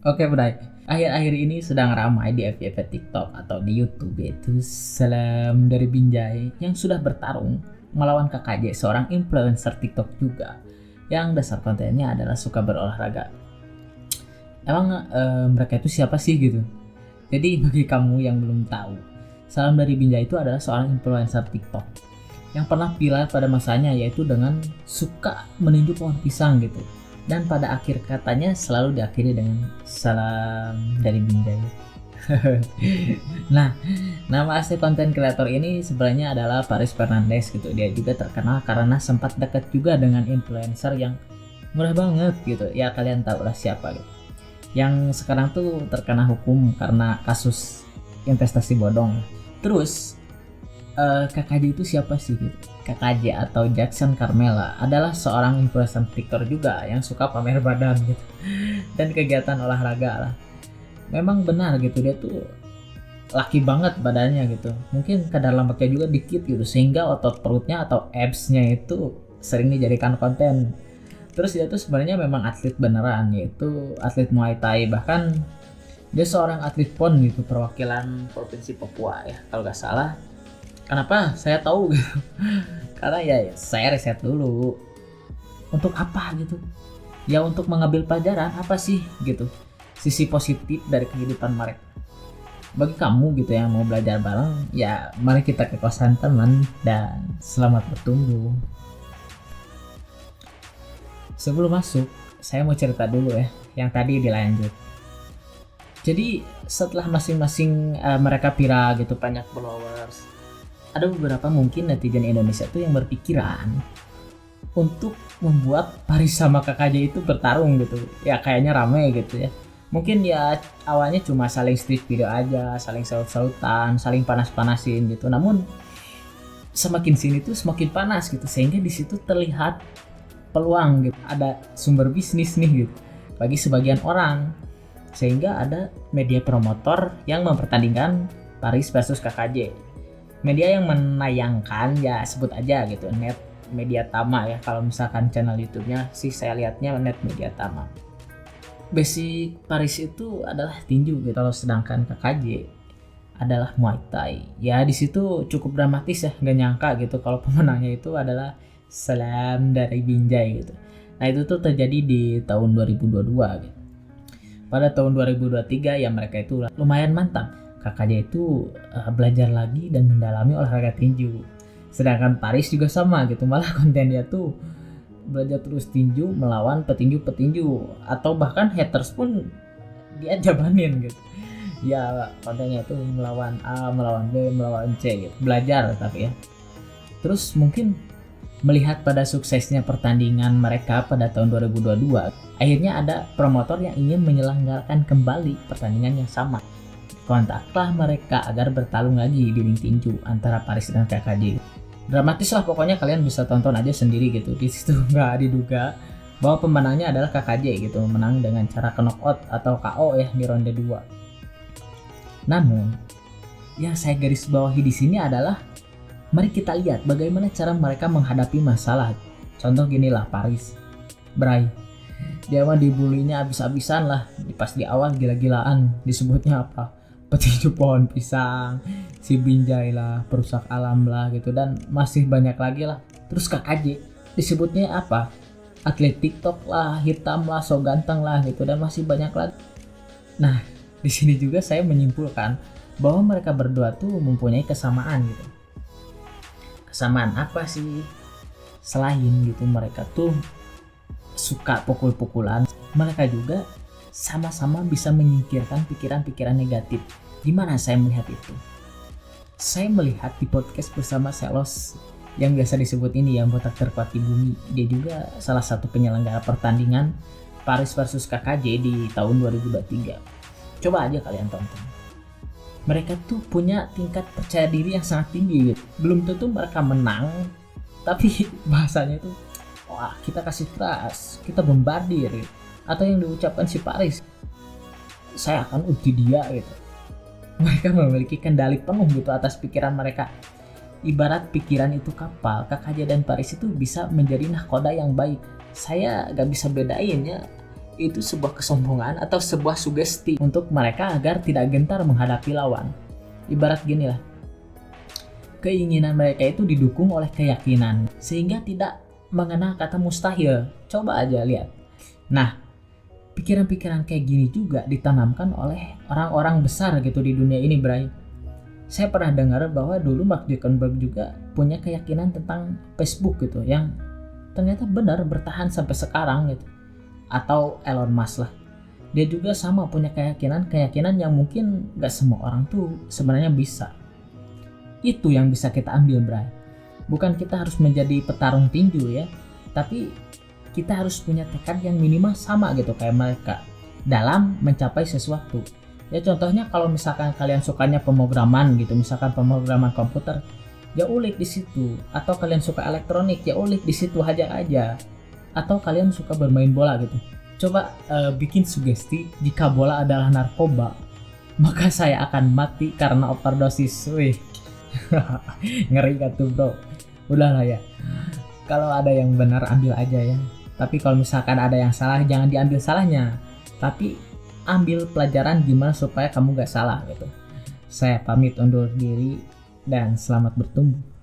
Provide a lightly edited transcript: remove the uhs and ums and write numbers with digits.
Oke, Bray. Akhir-akhir ini sedang ramai di FYP TikTok atau di YouTube, yaitu Salam dari Binjai yang sudah bertarung melawan KKJ, seorang influencer TikTok juga yang dasar kontennya adalah suka berolahraga. Emang mereka itu siapa sih gitu? Jadi bagi kamu yang belum tahu, Salam dari Binjai itu adalah seorang influencer TikTok yang pernah viral pada masanya, yaitu dengan suka meninju pohon pisang gitu. Dan pada akhir katanya selalu diakhiri dengan salam dari Binjai. Nah, nama asli konten kreator ini sebenarnya adalah Paris Fernandes gitu. Dia juga terkenal karena sempat dekat juga dengan influencer yang murah banget gitu. Ya kalian tahu lah siapa gitu. Yang sekarang tuh terkena hukum karena kasus investasi bodong. Terus KKJ itu siapa sih gitu? KKJ atau Jackson Carmela adalah seorang influencer TikTok juga yang suka pamer badan gitu dan kegiatan olahraga lah. Memang benar gitu, dia tuh laki banget badannya gitu. Mungkin kadar lemaknya juga dikit gitu sehingga otot perutnya atau abs-nya itu sering dijadikan konten. Terus dia tuh sebenarnya memang atlet beneran, yaitu atlet Muay Thai, bahkan dia seorang atlet PON gitu, perwakilan Provinsi Papua ya kalau nggak salah. Kenapa saya tahu gitu? Karena ya saya riset dulu. Untuk apa gitu? Ya untuk mengambil pelajaran apa sih gitu? Sisi positif dari kehidupan mereka. Bagi kamu gitu yang mau belajar bareng, ya mari kita ke kosan teman dan selamat bertumbuh. Sebelum masuk, saya mau cerita dulu ya, yang tadi dilanjut. Jadi setelah masing-masing mereka viral gitu, banyak followers, ada beberapa mungkin netizen Indonesia tuh yang berpikiran untuk membuat Paris sama KKJ itu bertarung gitu. Ya kayaknya rame gitu ya. Mungkin ya awalnya cuma saling street video aja, saling saut-sautan, saling panas-panasin gitu. Namun semakin sini tuh semakin panas gitu, sehingga di situ terlihat peluang gitu. Ada sumber bisnis nih gitu bagi sebagian orang. Sehingga ada media promotor yang mempertandingkan Paris versus KKJ. Media yang menayangkan ya sebut aja gitu, Net Media Tama ya. Kalau misalkan channel YouTube-nya sih saya lihatnya Net Media Tama. Basic Paris itu adalah tinju gitu, kalau sedangkan KKJ adalah Muay Thai. Ya di situ cukup dramatis ya, nggak nyangka gitu kalau pemenangnya itu adalah Salam dari Binjai gitu. Nah itu tuh terjadi di tahun 2022 gitu. Pada tahun 2023 ya mereka itu lumayan mantap. KKJ itu belajar lagi dan mendalami olahraga tinju. Sedangkan Paris juga sama gitu, malah konten dia tuh belajar terus tinju melawan petinju-petinju, atau bahkan haters pun dia jabanin gitu. Ya kontennya itu melawan A, melawan B, melawan C gitu. Belajar tapi ya. Terus mungkin melihat pada suksesnya pertandingan mereka pada tahun 2022, akhirnya ada promotor yang ingin menyelenggarakan kembali pertandingan yang sama. Kontaklah mereka agar bertarung lagi di ring tinju antara Paris dan KKJ. Dramatis lah pokoknya, kalian bisa tonton aja sendiri gitu. Di situ nggak diduga bahwa pemenangnya adalah KKJ gitu, menang dengan cara knockout atau KO ya di ronde 2. Namun, yang saya garis bawahi di sini adalah mari kita lihat bagaimana cara mereka menghadapi masalah. Contoh gini lah Paris, Bray. Dia mah dibulinya abis-abisan lah. Pas di awal gila-gilaan, disebutnya apa? Petinju pohon pisang, si Binjai lah, perusak alam lah gitu, dan masih banyak lagi lah. Terus KKJ disebutnya apa? Atlet TikTok lah, hitam lah, so ganteng lah gitu, dan masih banyak lagi. Nah, di sini juga saya menyimpulkan bahwa mereka berdua tuh mempunyai kesamaan gitu. Kesamaan apa sih? Selain gitu mereka tuh suka pukul-pukulan, mereka juga sama-sama bisa menyingkirkan pikiran-pikiran negatif. Gimana saya melihat itu? Saya melihat di podcast bersama Selos yang biasa disebut ini yang botak terkuat di bumi. Dia juga salah satu penyelenggara pertandingan Paris versus KKJ di tahun 2023. Coba aja kalian tonton. Mereka tuh punya tingkat percaya diri yang sangat tinggi gitu. Belum tentu mereka menang, tapi bahasanya itu wah kita kasih keras, kita bombardir gitu. Atau yang diucapkan si Paris, saya akan ulti dia gitu. Mereka memiliki kendali penuh gitu atas pikiran mereka. Ibarat pikiran itu kapal, KKJ dan Paris itu bisa menjadi nahkoda yang baik. Saya gak bisa bedain ya itu sebuah kesombongan atau sebuah sugesti untuk mereka agar tidak gentar menghadapi lawan. Ibarat gini lah, keinginan mereka itu didukung oleh keyakinan sehingga tidak mengenal kata mustahil. Coba aja lihat. Nah, pikiran-pikiran kayak gini juga ditanamkan oleh orang-orang besar gitu di dunia ini, Bray. Saya pernah dengar bahwa dulu Mark Zuckerberg juga punya keyakinan tentang Facebook gitu yang ternyata benar bertahan sampai sekarang gitu. Atau Elon Musk lah. Dia juga sama punya keyakinan yang mungkin gak semua orang tuh sebenarnya bisa. Itu yang bisa kita ambil, Bray. Bukan kita harus menjadi petarung tinju ya, tapi kita harus punya tekad yang minimal sama gitu kayak mereka dalam mencapai sesuatu. Ya contohnya kalau misalkan kalian sukanya pemrograman gitu, misalkan pemrograman komputer, ya ulik di situ. Atau kalian suka elektronik, ya ulik di situ, hajar aja. Atau kalian suka bermain bola gitu, coba bikin sugesti jika bola adalah narkoba, maka saya akan mati karena overdosis. Wih, ngeri gak tuh bro? Udahlah ya, kalau ada yang benar ambil aja ya. Tapi kalau misalkan ada yang salah, jangan diambil salahnya, tapi ambil pelajaran gimana supaya kamu gak salah gitu. Saya pamit undur diri dan selamat bertumbuh.